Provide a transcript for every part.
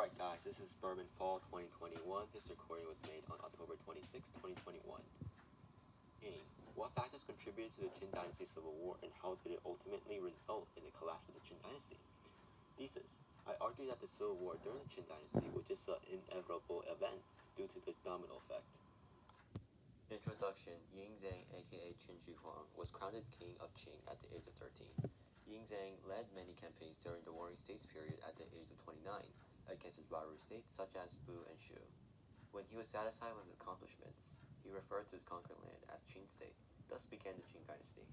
Alright guys, this is Bourbon Fall 2021. This recording was made on October 26, 2021. What factors contributed to the Qin Dynasty Civil War and how did it ultimately result in the collapse of the Qin Dynasty? Thesis. I argue that the Civil War during the Qin Dynasty was just an inevitable event due to the domino effect. Introduction. Yingzhang, aka Qin Shi Huang, was crowned king of Qing at the age of 13. Yingzhang led many campaigns during the Warring States period at the age of 29 against his rival states such as Bu and Shu. When he was satisfied with his accomplishments, he referred to his conquered land as Qin State. Thus began the Qing Dynasty.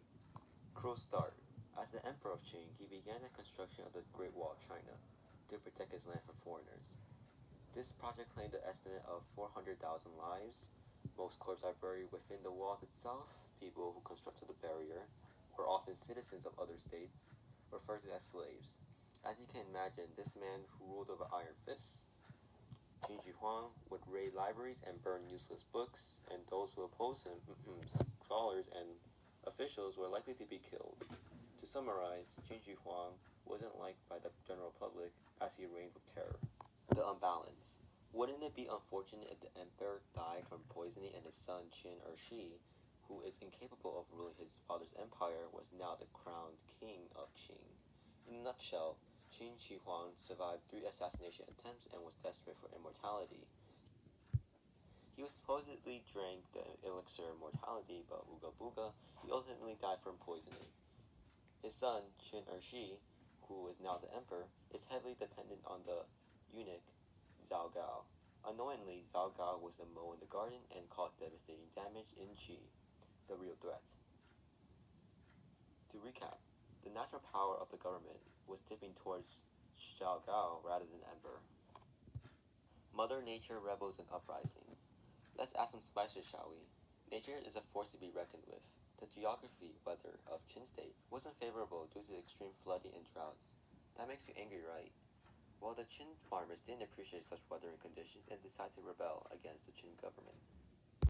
Cruel start. As the Emperor of Qing, he began the construction of the Great Wall of China to protect his land from foreigners. This project claimed an estimate of 400,000 lives. Most corpses are buried within the walls itself. People who constructed the barrier were often citizens of other states, referred to as slaves. As you can imagine, this man who ruled over iron fists, Qin Shi Huang, would raid libraries and burn useless books, and those who opposed him, scholars and officials, were likely to be killed. To summarize, Qin Shi Huang wasn't liked by the general public as he reigned with terror. The unbalance. Wouldn't it be unfortunate if the emperor died from poisoning and his son Qin Shi, who is incapable of ruling his father's empire, was now the crowned king of Qing? In a nutshell, Qin Shi Huang survived 3 assassination attempts and was desperate for immortality. He was supposedly drank the elixir of immortality, but ooga booga, he ultimately died from poisoning. His son, Qin Shi, who is now the emperor, is heavily dependent on the eunuch Zhao Gao. Annoyingly, Zhao Gao was a mow in the garden and caused devastating damage in Qi, the real threat. To recap, the natural power of the government was tipping towards Zhao Gao rather than emperor. Mother Nature rebels and uprisings. Let's add some spices, shall we? Nature is a force to be reckoned with. The geography, weather, of Qin State wasn't favorable due to extreme flooding and droughts. That makes you angry, right? Well, the Qin farmers didn't appreciate such weather and conditions and decided to rebel against the Qin government.